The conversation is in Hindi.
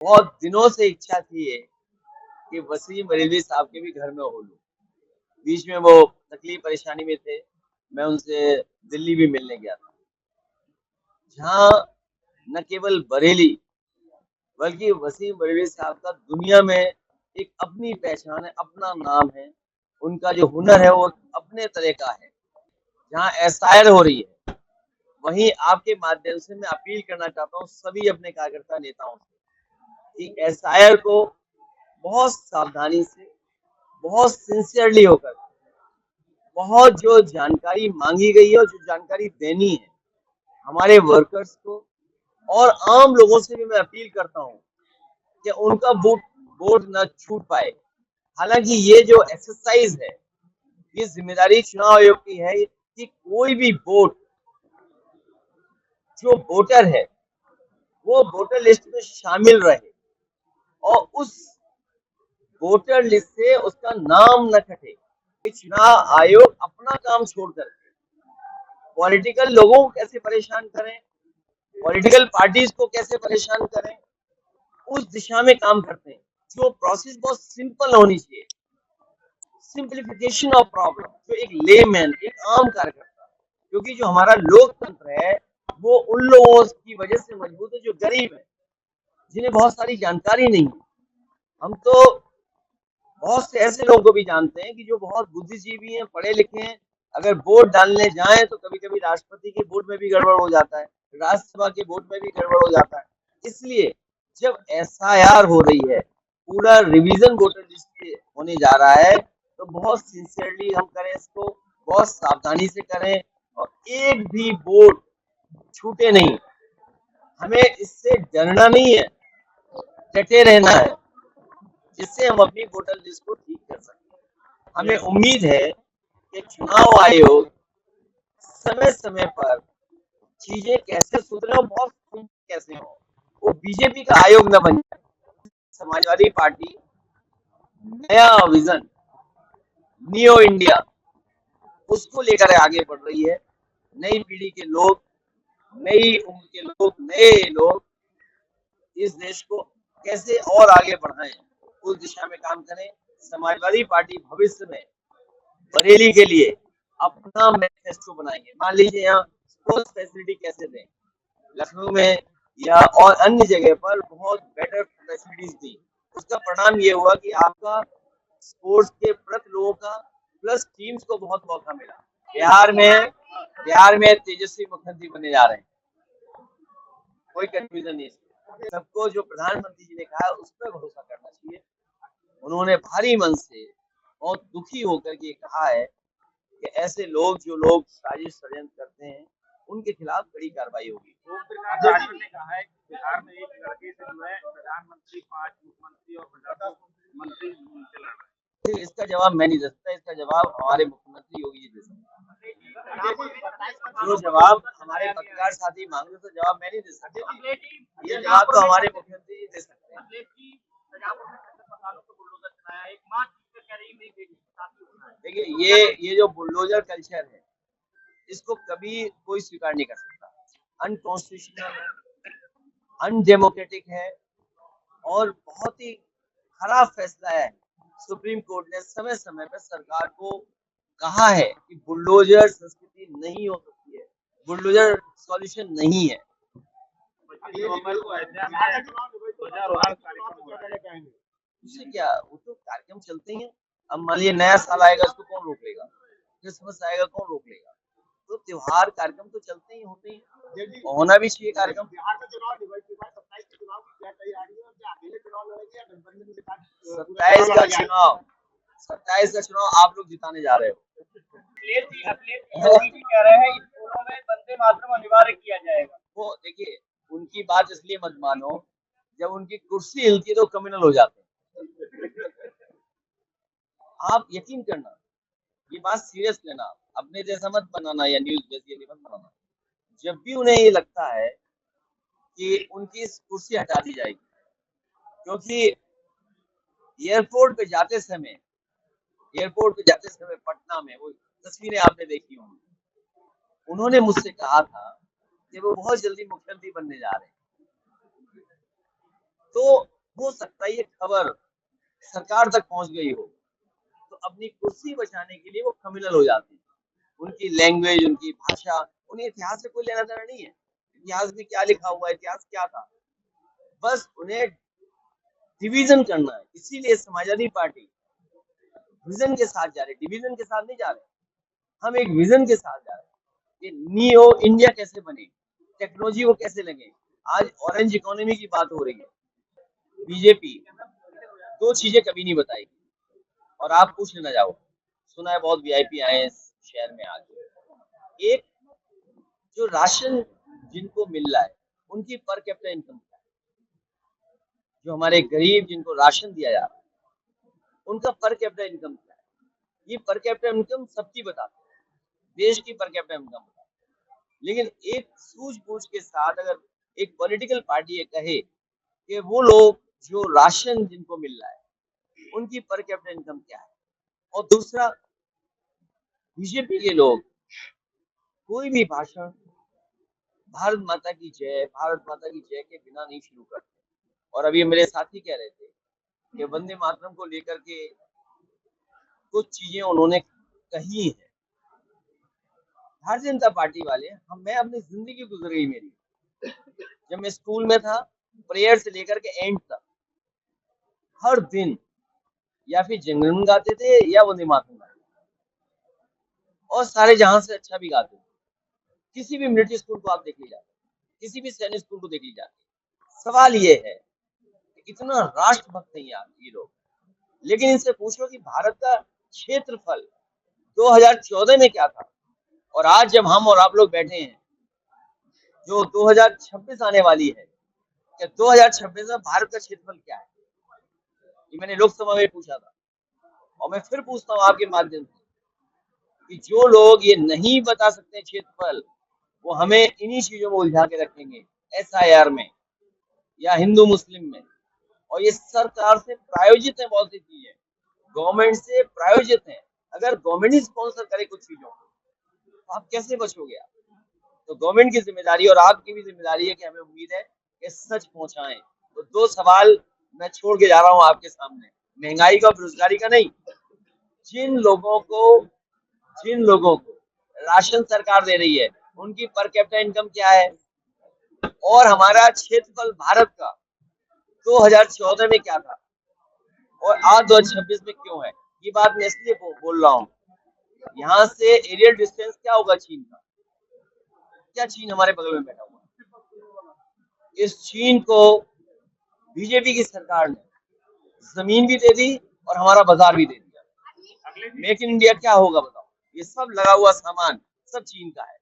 बहुत दिनों से इच्छा थी ये कि वसीम रिजवी साहब के भी घर में हो लूं। बीच में वो तकलीफ परेशानी में थे, मैं उनसे दिल्ली भी मिलने गया था, जहाँ न केवल बरेली बल्कि वसीम रिजवी साहब का दुनिया में एक अपनी पहचान है, अपना नाम है। उनका जो हुनर है वो अपने तरह का है। जहाँ एसआईआर हो रही है, वहीं आपके माध्यम से मैं अपील करना चाहता हूँ सभी अपने कार्यकर्ता नेताओं से कि एसआईआर को बहुत सावधानी से, बहुत सिंसियरली होकर, बहुत जो जानकारी मांगी गई है और जो जानकारी देनी है हमारे वर्कर्स को और आम लोगों से भी मैं अपील करता हूँ कि उनका वोट न छूट पाए। हालांकि ये जो एक्सरसाइज है, ये जिम्मेदारी चुनाव आयोग की है कि कोई भी वोट जो वोटर है वो वोटर लिस्ट में शामिल रहे और उस वोटर लिस्ट से उसका नाम न कटे। चुनाव आयोग अपना काम छोड़कर पॉलिटिकल लोगों को कैसे परेशान करें, पॉलिटिकल पार्टीज को कैसे परेशान करें, उस दिशा में काम करते हैं। जो प्रोसेस बहुत सिंपल होनी चाहिए, सिंप्लीफिकेशन ऑफ प्रॉब्लम, जो एक लेमैन, एक आम कार्यकर्ता, क्योंकि जो हमारा लोकतंत्र है वो उन लोगों की वजह से मजबूत है जो गरीब है, जिन्हें बहुत सारी जानकारी नहीं है। हम तो बहुत से ऐसे लोगों को भी जानते हैं कि जो बहुत बुद्धिजीवी हैं, पढ़े लिखे हैं, अगर वोट डालने जाएं तो कभी कभी राष्ट्रपति के वोट में भी गड़बड़ हो जाता है, राज्यसभा के वोट में भी गड़बड़ हो जाता है। इसलिए जब एसआईआर हो रही है, पूरा रिवीजन वोटर लिस्ट होने जा रहा है, तो बहुत सिंसियरली हम करें इसको, बहुत सावधानी से करें और एक भी वोट छूटे नहीं। हमें इससे डरना नहीं है, डटे रहना है, जिससे हम अपनी वोटर लिस्ट को ठीक कर सकते हैं। हमें उम्मीद है कि चुनाव आयोग समय समय पर चीजें कैसे सुधरे और बहुत कैसे हो, वो बीजेपी का आयोग न बन जाए। समाजवादी पार्टी नया विजन, न्यू इंडिया, उसको लेकर आगे बढ़ रही है। नई पीढ़ी के लोग, नई उम्र के लोग, नए लोग इस देश को कैसे और आगे बढ़ाएं, उस दिशा में काम करें। समाजवादी पार्टी भविष्य में बरेली के लिए अपना मैनिफेस्टो बनाएंगे। मान लीजिए यहाँ स्पोर्ट्स फैसिलिटी कैसे दें, लखनऊ में या और अन्य जगह पर बहुत बेटर फैसिलिटीज दी, उसका परिणाम ये हुआ कि आपका स्पोर्ट्स के प्रति लोगों का प्लस टीम्स को बहुत मौका मिला। बिहार में तेजस्वी मुख्यमंत्री बने जा रहे हैं, कोई कंफ्यूजन नहीं है। सबको जो प्रधानमंत्री जी ने कहा है उस पर भरोसा करना चाहिए। उन्होंने भारी मन से बहुत दुखी होकर के कहा है कि ऐसे लोग जो लोग साजिश षड्यंत्र करते हैं उनके खिलाफ कड़ी कार्रवाई होगी। ओम प्रकाश राजभर ने कहा है कि बिहार में एक लड़के से जो है प्रधानमंत्री, 5 मुख्यमंत्री और मंत्री चल रहा है। इसका जवाब मैं नहीं दे सकता, इसका जवाब हमारे मुख्यमंत्री योगी जी दे सकते हैं। जो जवाब हमारे पत्रकार साथी मांगे तो जवाब मैं नहीं दे सकता, ये जवाब तो हमारे मुख्यमंत्री जी दे सकते हैं। देखिए ये जो बुलडोजर कल्चर है, इसको कभी कोई स्वीकार नहीं कर सकता। अनकॉन्स्टिट्यूशनल है, अनडेमोक्रेटिक है और बहुत ही खराब फैसला है। सुप्रीम कोर्ट ने समय समय पर सरकार को कहा है कि बुलडोजर संस्कृति नहीं हो सकती है, बुलडोजर सॉल्यूशन नहीं है। उससे क्या, वो तो कार्यक्रम चलते हैं। अब मान लीजिए नया साल आएगा, इसको कौन रोक लेगा? क्रिसमस आएगा, कौन रोक लेगा? तो त्योहार कार्यक्रम तो चलते ही होते हैं, होना भी चाहिए कार्यक्रम। 27 का चुनाव आप लोग जिताने जा रहे हो। कह रहे हैं स्कूलों में वंदे मातरम अनिवार्य किया जाएगा। वो देखिए, उनकी बात इसलिए मत मानो, जब उनकी कुर्सी हिलती है तो क्रिमिनल हो जाते हैं। आप यकीन करना, ये बात सीरियस लेना, अपने जैसा मत बनाना या न्यूज जैसी मत बनाना। जब भी उन्हें ये लगता है कि उनकी कुर्सी हटा दी जाएगी, क्योंकि एयरपोर्ट पे जाते समय पटना में वो तस्वीरें आपने देखी होंगी, उन्होंने मुझसे कहा था कि वो बहुत जल्दी मुख्यमंत्री बनने जा रहे हैं। तो हो सकता है ये खबर सरकार तक पहुंच गई हो, तो अपनी कुर्सी बचाने के लिए वो क्रिमिनल हो जाते हैं। उनकी लैंग्वेज, उनकी भाषा, उन्हें इतिहास से कोई लेना देना नहीं है। इतिहास में क्या लिखा हुआ है, इतिहास क्या था, बस उन्हें डिवीजन करना है। इसीलिए समाजवादी पार्टी विजन के साथ जा रही, डिवीजन के साथ नहीं जा रहे। हम एक विजन के साथ जा रहे हैं कि न्यू इंडिया कैसे बने, टेक्नोलॉजी को कैसे लगे। आज ऑरेंज इकोनॉमी की बात हो रही है। बीजेपी दो चीजें कभी नहीं बताएगी, और आप पूछ लेना जाओ, सुना है बहुत वीआईपी आए हैं इस शहर में आज। एक, जो राशन जिनको मिल रहा है उनकी पर कैपिटा इनकम क्या है, जो हमारे गरीब जिनको राशन दिया जा रहा है उनका पर कैपिटा इनकम क्या है। ये पर कैपिटा इनकम सबकी बताते हैं, देश की पर कैपिटा इनकम बताते हैं। लेकिन एक सूझबूझ के साथ अगर एक पॉलिटिकल पार्टी ये कहे कि वो लोग जो राशन जिनको मिल रहा है उनकी पर कैपिटा इनकम क्या है, और दूसरा बीजेपी के लोग कोई भी भाषण भारत माता की जय, भारत माता की जय के बिना नहीं शुरू करते। और अभी मेरे साथी कह रहे थे कि वंदे मातरम को लेकर के कुछ चीजें उन्होंने कही है। भारतीय जनता पार्टी वाले, हम मैं अपनी जिंदगी गुजर गई मेरी, जब मैं स्कूल में था, प्रेयर से लेकर के एंड तक हर दिन या फिर जनगण गाते थे या वंदे मातरम गाते थे, और सारे जहां से अच्छा भी गाते थे। किसी भी मिलिट्री स्कूल को आप देख लीजिए, किसी भी सैनिक स्कूल को देख लीजिए। सवाल ये है कि इतना राष्ट्रभक्त नहीं यार ये लोग, लेकिन इनसे पूछो कि भारत का क्षेत्रफल 2014 में क्या था, और आज जब हम और आप लोग बैठे हैं, जो 2026 आने वाली है, क्या 2026 में भारत का क्षेत्रफल क्या है। ये मैंने लोकसभा में पूछा था, और मैं फिर पूछता हूँ आपके माध्यम से कि जो लोग ये नहीं बता सकते क्षेत्रफल, वो हमें इन्हीं चीजों में उलझा के रखेंगे, एसआईआर में या हिंदू मुस्लिम में। और ये सरकार से प्रायोजित है, बहुत सी चीजें गवर्नमेंट से प्रायोजित है। अगर गवर्नमेंट ही स्पॉन्सर करे कुछ चीजों को, तो आप कैसे बचोगे आप। तो गवर्नमेंट की जिम्मेदारी और आपकी भी जिम्मेदारी है कि हमें उम्मीद है कि सच पहुंचाएं। तो दो सवाल मैं छोड़ के जा रहा हूं आपके सामने, महंगाई का, बेरोजगारी का नहीं। जिन लोगों को राशन सरकार दे रही है उनकी पर कैपिटा इनकम क्या है, और हमारा क्षेत्रफल भारत का 2014 में क्या था और आज 2026 में क्यों है। ये बात मैं इसलिए बोल रहा हूँ, यहाँ से एरियल डिस्टेंस क्या होगा चीन का, क्या चीन हमारे बगल में बैठा हुआ है। इस चीन को बीजेपी की सरकार ने जमीन भी दे दी और हमारा बाजार भी दे दिया। मेक इन इंडिया क्या होगा बताओ, ये सब लगा हुआ सामान सब चीन का है।